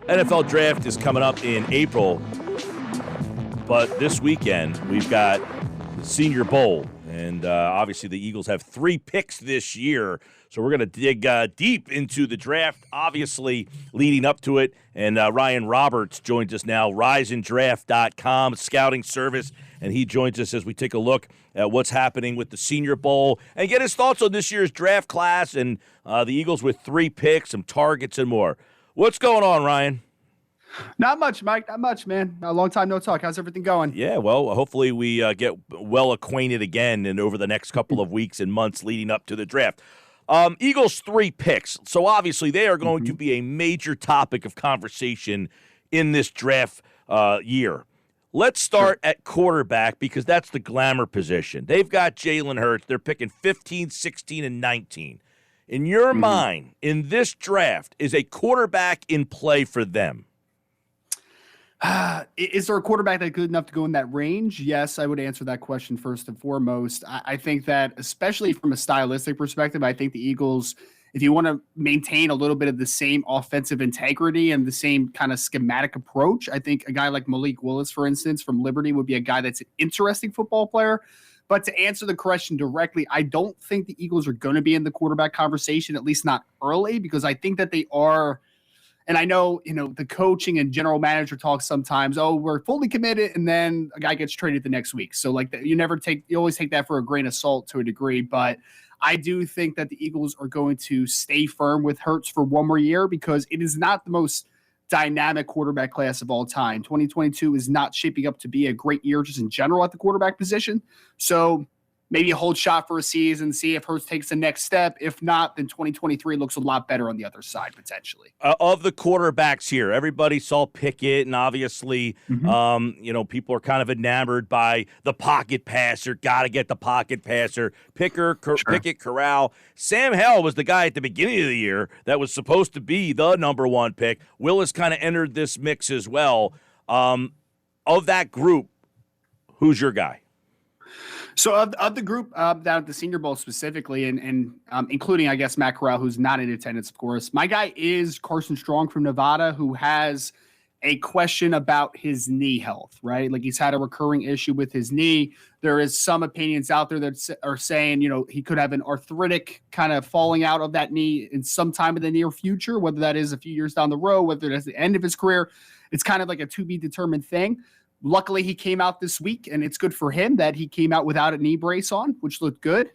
NFL draft is coming up in April, but this weekend we've got the Senior Bowl, and obviously the Eagles have 3 picks this year, so we're going to dig deep into the draft, obviously leading up to it, and Ryan Roberts joins us now, RisenDraft.com scouting service, and he joins us as we take a look at what's happening with the Senior Bowl and get his thoughts on this year's draft class and the Eagles with 3 picks, some targets, and more. What's going on, Ryan? Not much, Mike. Not much, man. A long time no talk. How's everything going? Yeah, well, hopefully we get well acquainted again and over the next couple of weeks and months leading up to the draft. Eagles 3 picks. So obviously they are going to be a major topic of conversation in this draft year. Let's start at quarterback because that's the glamour position. They've got Jalen Hurts. They're picking 15, 16, and 19. In your mind, in this draft, is a quarterback in play for them? Is there a quarterback that's good enough to go in that range? Yes, I would answer that question first and foremost. I think that, especially from a stylistic perspective, I think the Eagles, if you want to maintain a little bit of the same offensive integrity and the same kind of schematic approach, I think a guy like Malik Willis, for instance, from Liberty would be a guy that's an interesting football player. But to answer the question directly, I don't think the Eagles are going to be in the quarterback conversation, at least not early, because I think that they are. And I know, the coaching and general manager talk sometimes, we're fully committed, and then a guy gets traded the next week. So you always take that for a grain of salt to a degree. But I do think that the Eagles are going to stay firm with Hurts for one more year because it is not the most dynamic quarterback class of all time. 2022 is not shaping up to be a great year just in general at the quarterback position. So maybe a hold shot for a season, see if Hurts takes the next step. If not, then 2023 looks a lot better on the other side, potentially. Of the quarterbacks here, everybody saw Pickett, and obviously, people are kind of enamored by the pocket passer. Got to get the pocket passer. Pickett, Corral. Sam Howell was the guy at the beginning of the year that was supposed to be the number 1 pick. Willis kind of entered this mix as well. Of that group, who's your guy? So of the group down at the Senior Bowl specifically, and including, I guess, Matt Corral, who's not in attendance, of course, my guy is Carson Strong from Nevada, who has a question about his knee health, right? Like he's had a recurring issue with his knee. There is some opinions out there that are saying, he could have an arthritic kind of falling out of that knee in some time in the near future, whether that is a few years down the road, whether that's the end of his career. It's kind of like a to be determined thing. Luckily, he came out this week, and it's good for him that he came out without a knee brace on, which looked good.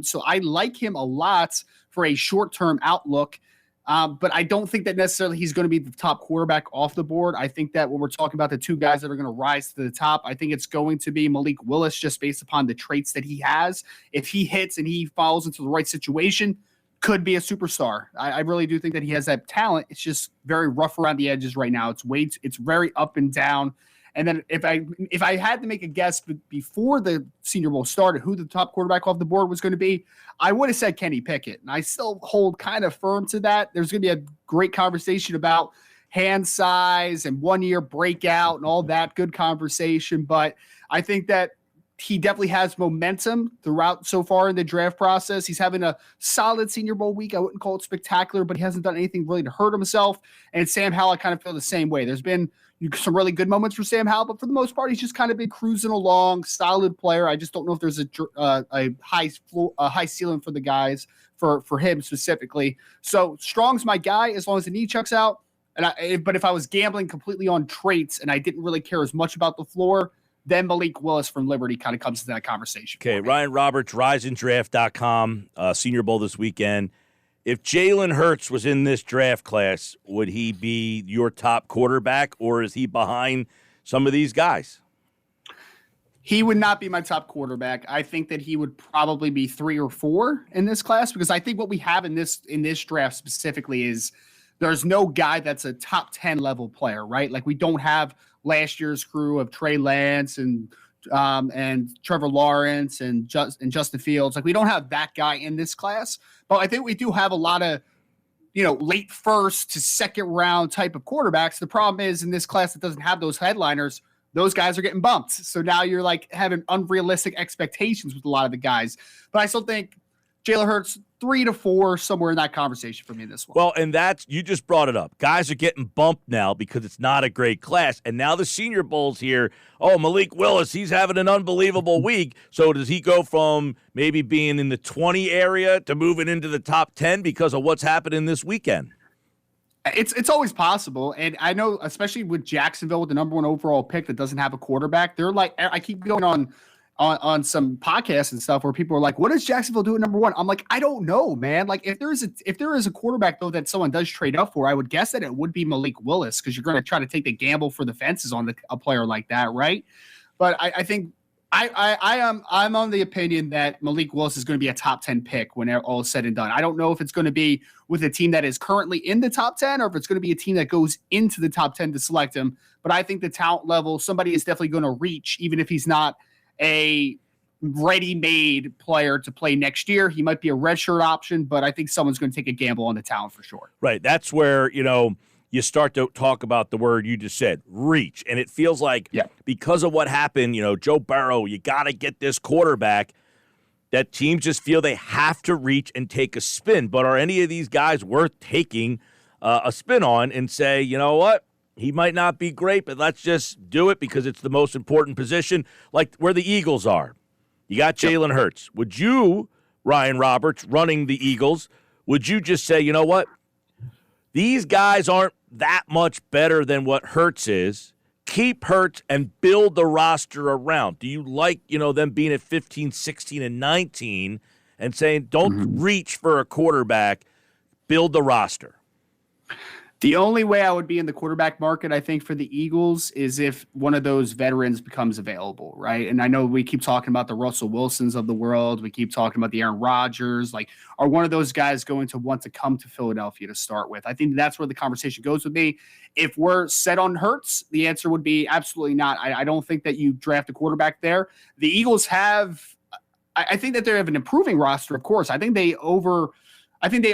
So I like him a lot for a short-term outlook, but I don't think that necessarily he's going to be the top quarterback off the board. I think that when we're talking about the 2 guys that are going to rise to the top, I think it's going to be Malik Willis just based upon the traits that he has. If he hits and he falls into the right situation, could be a superstar. I really do think that he has that talent. It's just very rough around the edges right now. It's very up and down. And then if I had to make a guess before the Senior Bowl started who the top quarterback off the board was going to be, I would have said Kenny Pickett. And I still hold kind of firm to that. There's going to be a great conversation about hand size and 1-year breakout and all that good conversation. But I think that he definitely has momentum throughout so far in the draft process. He's having a solid Senior Bowl week. I wouldn't call it spectacular, but he hasn't done anything really to hurt himself. And Sam Howell, I kind of feel the same way. There's been some really good moments for Sam Howell, but for the most part, he's just kind of been cruising along, solid player. I just don't know if there's a high ceiling for the guys for him specifically. So Strong's my guy as long as the knee checks out. But if I was gambling completely on traits and I didn't really care as much about the floor, then Malik Willis from Liberty kind of comes into that conversation. Okay, Ryan Roberts, RisenDraft.com, Senior Bowl this weekend. If Jalen Hurts was in this draft class, would he be your top quarterback, or is he behind some of these guys? He would not be my top quarterback. I think that he would probably be 3 or 4 in this class because I think what we have in this draft specifically is there's no guy that's a top 10 level player, right? Like we don't have last year's crew of Trey Lance and Trevor Lawrence and Justin Fields. Like we don't have that guy in this class, but I think we do have a lot of, late first to second round type of quarterbacks. The problem is in this class that doesn't have those headliners, those guys are getting bumped. So now you're like having unrealistic expectations with a lot of the guys. But I still think Jalen Hurts 3 to 4, somewhere in that conversation for me in this one. Well, and you just brought it up. Guys are getting bumped now because it's not a great class. And now the Senior Bowl's here. Oh, Malik Willis, he's having an unbelievable week. So does he go from maybe being in the 20 area to moving into the top 10 because of what's happening this weekend? It's always possible. And I know, especially with Jacksonville with the number 1 overall pick that doesn't have a quarterback, they're like, I keep going on some podcasts and stuff where people are like, what does Jacksonville do at number 1? I'm like, I don't know, man. Like if there is a quarterback though that someone does trade up for, I would guess that it would be Malik Willis, because you're going to try to take the gamble for the fences on a player like that, right? But I think I'm on the opinion that Malik Willis is going to be a top 10 pick when all is said and done. I don't know if it's going to be with a team that is currently in the top 10 or if it's going to be a team that goes into the top 10 to select him. But I think the talent level, somebody is definitely going to reach, even if he's not a ready-made player to play next year. He might be a redshirt option, but I think someone's going to take a gamble on the talent for sure. Right. That's where, you start to talk about the word you just said, reach. And it feels like because of what happened, Joe Burrow, you got to get this quarterback, that teams just feel they have to reach and take a spin. But are any of these guys worth taking a spin on and say, you know what? He might not be great, but let's just do it because it's the most important position, like where the Eagles are. You got Jalen Hurts. Would you, Ryan Roberts, running the Eagles, would you just say, you know what? These guys aren't that much better than what Hurts is. Keep Hurts and build the roster around. Do you like, them being at 15, 16, and 19 and saying don't reach for a quarterback, build the roster? The only way I would be in the quarterback market, I think, for the Eagles is if one of those veterans becomes available, right? And I know we keep talking about the Russell Wilsons of the world. We keep talking about the Aaron Rodgers. Like, are one of those guys going to want to come to Philadelphia to start with? I think that's where the conversation goes with me. If we're set on Hurts, the answer would be absolutely not. I don't think that you draft a quarterback there. The Eagles have – I think that they have an improving roster, of course. I think they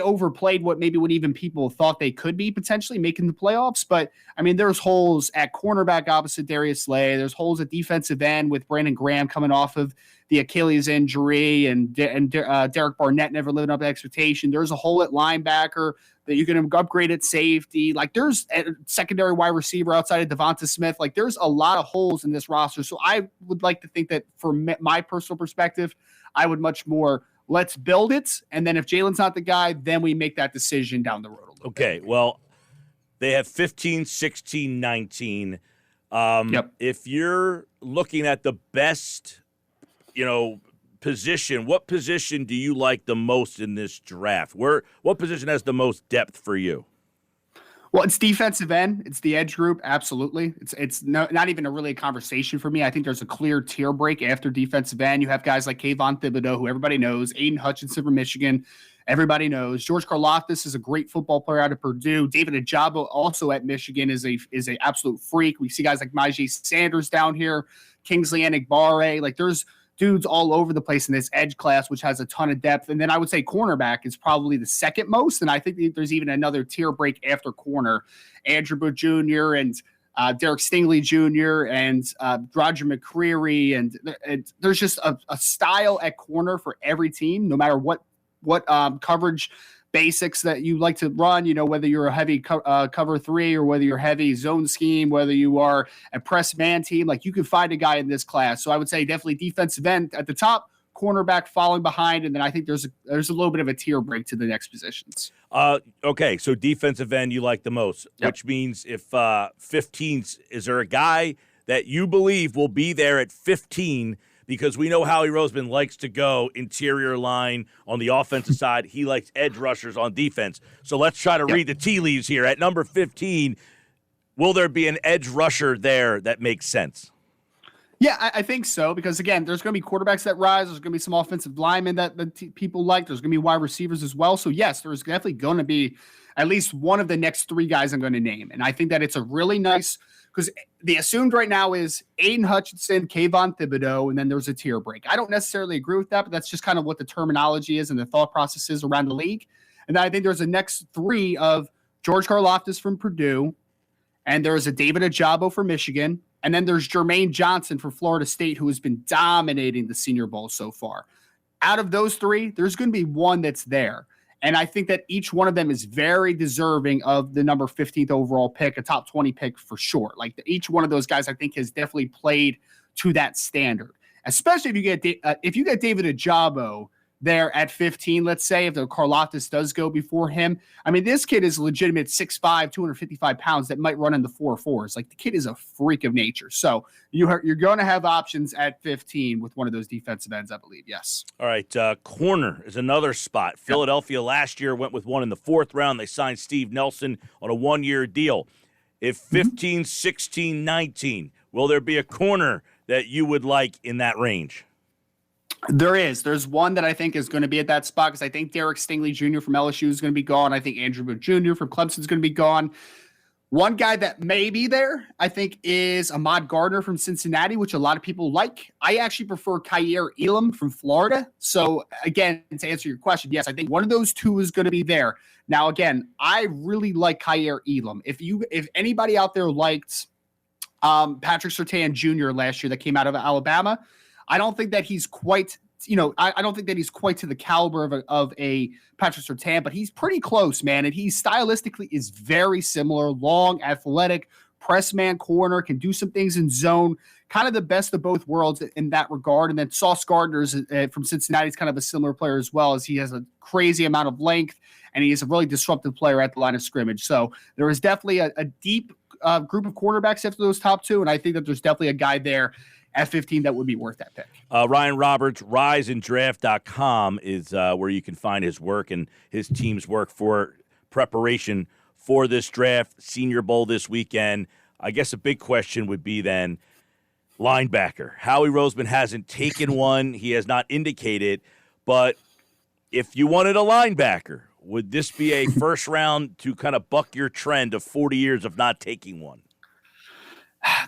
overplayed what even people thought they could be potentially making the playoffs. But, I mean, there's holes at cornerback opposite Darius Slay. There's holes at defensive end with Brandon Graham coming off of the Achilles injury and Derek Barnett never living up to expectation. There's a hole at linebacker that you can upgrade at safety. Like, there's a secondary wide receiver outside of Devonta Smith. Like, there's a lot of holes in this roster. So I would like to think that from my personal perspective, I would much more – let's build it, and then if Jalen's not the guy, then we make that decision down the road a little bit. Well, they have 15, 16, 19. If you're looking at the best, position, what position do you like the most in this draft? What position has the most depth for you? Well, it's defensive end. It's the edge group. Absolutely. It's not even really a conversation for me. I think there's a clear tier break after defensive end. You have guys like Kayvon Thibodeau, who everybody knows, Aiden Hutchinson from Michigan, everybody knows. George Karlaftis is a great football player out of Purdue. David Ajabo, also at Michigan, is a absolute freak. We see guys like Myjai Sanders down here, Kingsley Enagbare. Like, there's dudes all over the place in this edge class, which has a ton of depth. And then I would say cornerback is probably the second most. And I think there's even another tier break after corner. Andrew Booth Jr. and Derek Stingley Jr. and Roger McCreary. And there's just a style at corner for every team, no matter what coverage basics that you like to run, whether you're a heavy cover three or whether you're heavy zone scheme, whether you are a press man team, like you can find a guy in this class. So I would say definitely defensive end at the top, cornerback following behind. And then I think there's a little bit of a tier break to the next positions. Okay. So defensive end you like the most, which means if 15, is there a guy that you believe will be there at 15? Because we know Howie Roseman likes to go interior line on the offensive side. He likes edge rushers on defense. So let's try to read the tea leaves here. At number 15, will there be an edge rusher there that makes sense? Yeah, I think so. Because, again, there's going to be quarterbacks that rise. There's going to be some offensive linemen that people like. There's going to be wide receivers as well. So, yes, there's definitely going to be at least one of the next three guys I'm going to name. And I think that it's a really nice – because the assumed right now is Aiden Hutchinson, Kayvon Thibodeau, and then there's a tier break. I don't necessarily agree with that, but that's just kind of what the terminology is and the thought process is around the league. And then I think there's a next three of George Karlaftis from Purdue, and there's a David Ajabo for Michigan, and then there's Jermaine Johnson for Florida State, who has been dominating the Senior Bowl so far. out of those three, there's going to be one that's there. And I think that each one of them is very deserving of the number 15th overall pick, a top 20 pick for sure. Like each one of those guys, I think, has definitely played to that standard. Especially if you get David Ajabo there at 15, let's say, if the Karlaftis does go before him. I mean, this kid is legitimate 6'5", 255 pounds that might run in the 4.4s. Like the kid is a freak of nature. So you're going to have options at 15 with one of those defensive ends, I believe. Yes. All right. Corner is another spot. Philadelphia last year went with one in the 4th round. They signed Steve Nelson on a 1-year deal. If 15, 16, 19, will there be a corner that you would like in that range? There's one that I think is going to be at that spot because I think Derek Stingley Jr. from LSU is going to be gone. I think Andrew Booth Jr. from Clemson is going to be gone. One guy that may be there, I think, is Ahmad Gardner from Cincinnati, which a lot of people like. I actually prefer Kaiir Elam from Florida. So, again, to answer your question, yes, I think one of those two is going to be there. Now, again, I really like Kaiir Elam. If anybody out there liked Patrick Surtain Jr. last year that came out of Alabama, I don't think that he's quite, I don't think that he's quite to the caliber of a Patrick Surtain, but he's pretty close, man. And he stylistically is very similar, long, athletic, press man corner, can do some things in zone, kind of the best of both worlds in that regard. And then Sauce Gardner's from Cincinnati is kind of a similar player as well, as he has a crazy amount of length and he is a really disruptive player at the line of scrimmage. So there is definitely a deep group of quarterbacks after those top two. And I think that there's definitely a guy there at 15 that would be worth that pick. Ryan Roberts, riseanddraft.com is where you can find his work and his team's work for preparation for this draft, Senior Bowl this weekend. I guess a big question would be then linebacker. Howie Roseman hasn't taken one. He has not indicated. But if you wanted a linebacker, would this be a first round to kind of buck your trend of 40 years of not taking one?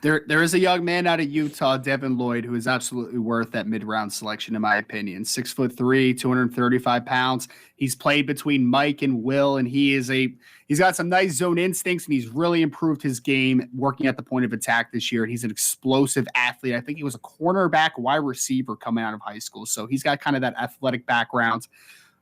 There is a young man out of Utah, Devin Lloyd, who is absolutely worth that mid-round selection, in my opinion. 6'3", 235 pounds. He's played between Mike and Will, and he's got some nice zone instincts, and he's really improved his game working at the point of attack this year. He's an explosive athlete. I think he was a cornerback, wide receiver coming out of high school, so he's got kind of that athletic background.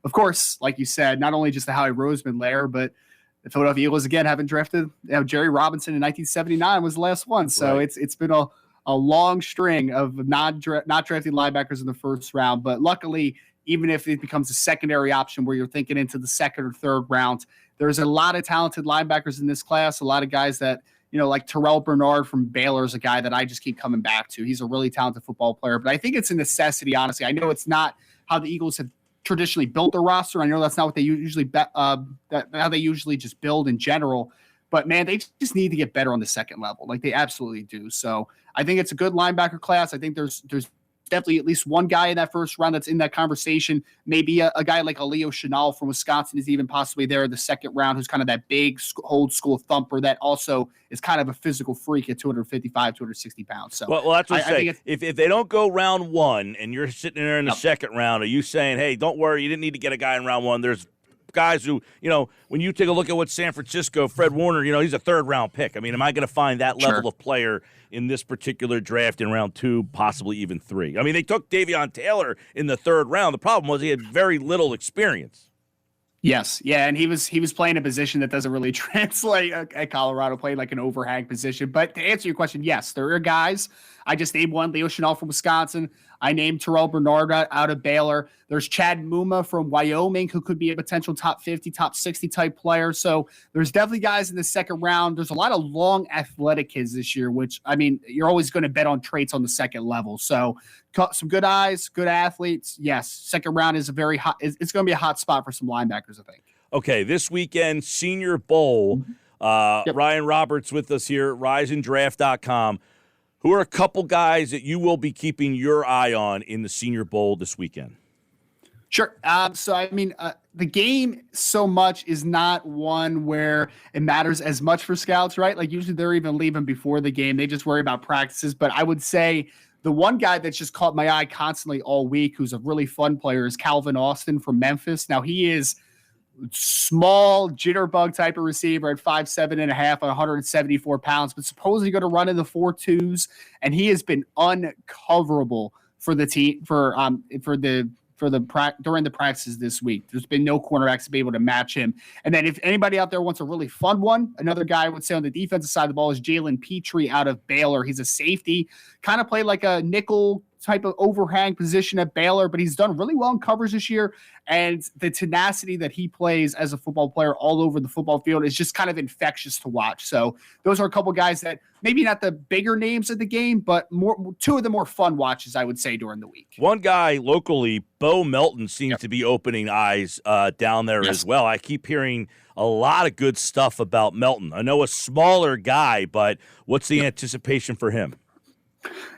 Of course, like you said, not only just the Howie Roseman layer, but the Philadelphia Eagles, again, haven't drafted. Jerry Robinson in 1979 was the last one. So right. It's been a long string of not drafting linebackers in the first round. But luckily, even if it becomes a secondary option where you're thinking into the second or third round, there's a lot of talented linebackers in this class, a lot of guys that, like Terrell Bernard from Baylor is a guy that I just keep coming back to. He's a really talented football player. But I think it's a necessity, honestly. I know it's not how the Eagles have traditionally built a roster. I know that's not what they usually how they usually just build in general, but man, they just need to get better on the second level. Like they absolutely do. So I think it's a good linebacker class. I think there's definitely at least one guy in that first round that's in that conversation. Maybe a guy like Aleo Chenal from Wisconsin is even possibly there in the second round, who's kind of that big old school thumper that also is kind of a physical freak at 255, 260 pounds. So well that's what I say. If they don't go round one and you're sitting there in the second round, are you saying, hey, don't worry, you didn't need to get a guy in round one? There's guys who, when you take a look at what San Francisco, Fred Warner, he's a third-round pick. I mean, am I going to find that level of player in this particular draft in round 2, possibly even 3? I mean, they took Davion Taylor in the third round. The problem was he had very little experience. Yes, yeah, and he was playing a position that doesn't really translate at Colorado, playing like an overhang position. But to answer your question, yes, there are guys. I just named one, Leo Chenal from Wisconsin. I named Terrell Bernard out of Baylor. There's Chad Muma from Wyoming, who could be a potential top 50, top 60 type player. So there's definitely guys in the second round. There's a lot of long athletic kids this year, which, I mean, you're always going to bet on traits on the second level. So some good eyes, good athletes. Yes, second round is it's going to be a hot spot for some linebackers, I think. Okay, this weekend, Senior Bowl. Ryan Roberts with us here, riseanddraft.com. Who are a couple guys that you will be keeping your eye on in the Senior Bowl this weekend? Sure. So, I mean, the game so much is not one where it matters as much for scouts, right? Like usually they're even leaving before the game. They just worry about practices. But I would say the one guy that's just caught my eye constantly all week, who's a really fun player, is Calvin Austin from Memphis. Now, he is small jitterbug type of receiver at 5'7.5", 174 pounds, but supposedly going to run in the 4.2s, and he has been uncoverable for the team for the during the practices this week. There's been no cornerbacks to be able to match him. And then if anybody out there wants a really fun one, another guy I would say on the defensive side of the ball is Jaylen Petrie out of Baylor. He's a safety, kind of played like a nickel type of overhang position at Baylor, but he's done really well in coverage this year. And the tenacity that he plays as a football player all over the football field is just kind of infectious to watch. So those are a couple guys that maybe not the bigger names of the game, but two of the more fun watches, I would say, during the week. One guy locally, Beau Melton, seems to be opening eyes down there as well. I keep hearing a lot of good stuff about Melton. I know a smaller guy, but what's the anticipation for him?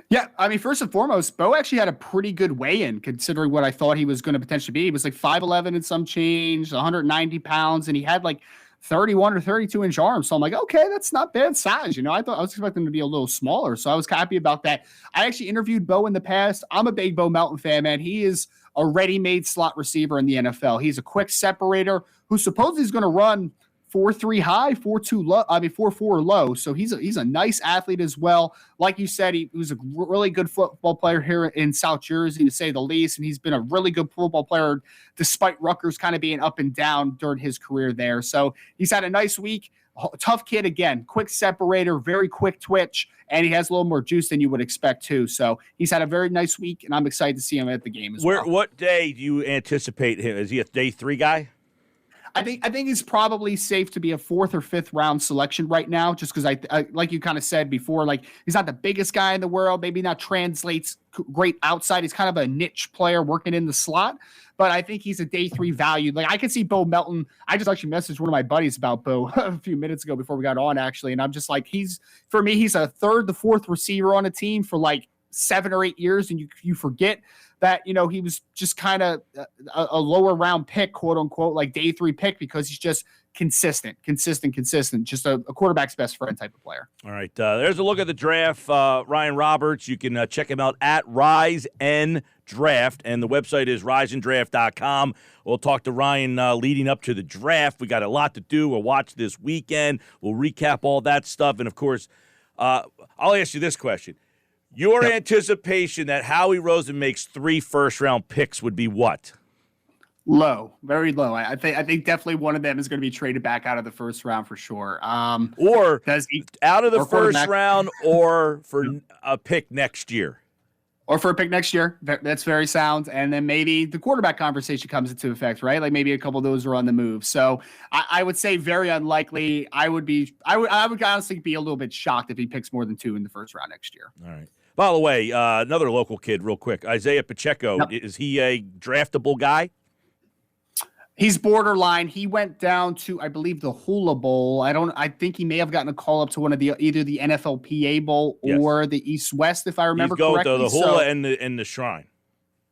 Yeah, I mean, first and foremost, Beau actually had a pretty good weigh-in considering what I thought he was going to potentially be. He was like 5'11" and some change, 190 pounds, and he had like 31 or 32-inch arms. So I'm like, okay, that's not bad size. You know, I was expecting him to be a little smaller, so I was happy about that. I actually interviewed Beau in the past. I'm a big Beau Melton fan, man. He is a ready-made slot receiver in the NFL. He's a quick separator who supposedly is going to run 4.3 high, 4.2 low. I mean, 4.4 low. So he's a nice athlete as well. Like you said, he was a really good football player here in South Jersey, to say the least. And he's been a really good football player, despite Rutgers kind of being up and down during his career there. So he's had a nice week. Tough kid again, quick separator, very quick twitch, and he has a little more juice than you would expect too. So he's had a very nice week, and I'm excited to see him at the game as well. What day do you anticipate him? Is he a day 3 guy? I think he's probably safe to be a 4th or 5th round selection right now, just because I like you kind of said before, like he's not the biggest guy in the world, maybe not translates great outside. He's kind of a niche player working in the slot, but I think he's a day 3 value. Like I could see Beau Melton. I just actually messaged one of my buddies about Beau a few minutes ago before we got on actually, and I'm just like, he's a 3rd to 4th receiver on a team for like 7 or 8 years, and you forget that, you know, he was just kind of a lower round pick, quote unquote, like day 3 pick, because he's just consistent, just a quarterback's best friend type of player. All right. There's a look at the draft. Ryan Roberts, you can check him out at Rise and Draft, and the website is riseanddraft.com. We'll talk to Ryan leading up to the draft. We got a lot to do. We'll watch this weekend. We'll recap all that stuff. And, of course, I'll ask you this question. Your anticipation that Howie Roseman makes 3 first-round picks would be what? Low, very low. I think definitely one of them is going to be traded back out of the first round for sure. Or out of the first round, or for a pick next year. Or for a pick next year. That's very sound. And then maybe the quarterback conversation comes into effect, right? Like maybe a couple of those are on the move. So I would say very unlikely. I would honestly be a little bit shocked if he picks more than 2 in the first round next year. All right. By the way, another local kid real quick, Isaiah Pacheco. Yep. Is he a draftable guy? He's borderline. He went down to, I believe, the Hula Bowl. I think he may have gotten a call up to one of either the NFLPA Bowl or the East West, if I remember correctly. The Hula and the Shrine.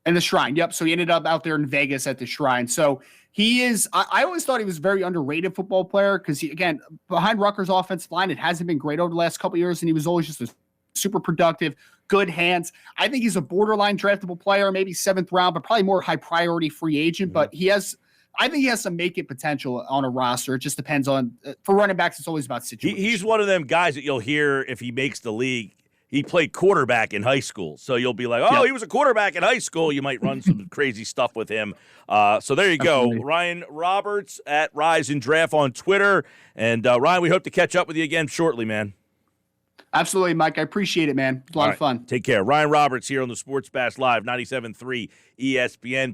And the Shrine, yep. So he ended up out there in Vegas at the Shrine. So he is, I always thought he was a very underrated football player because, again, behind Rutgers' offensive line, it hasn't been great over the last couple of years, and he was always just a super productive, good hands. I think he's a borderline draftable player, maybe 7th round, but probably more high priority free agent. But I think he has some make it potential on a roster. It just depends on, for running backs, it's always about situation. He's one of them guys that you'll hear if he makes the league. He played quarterback in high school. So you'll be like, he was a quarterback in high school. You might run some crazy stuff with him. So there you go. Ryan Roberts at Rise and Draft on Twitter. And Ryan, we hope to catch up with you again shortly, man. Absolutely, Mike. I appreciate it, man. It's a lot of fun. Take care. Ryan Roberts here on the Sports Bash Live, 97.3 ESPN.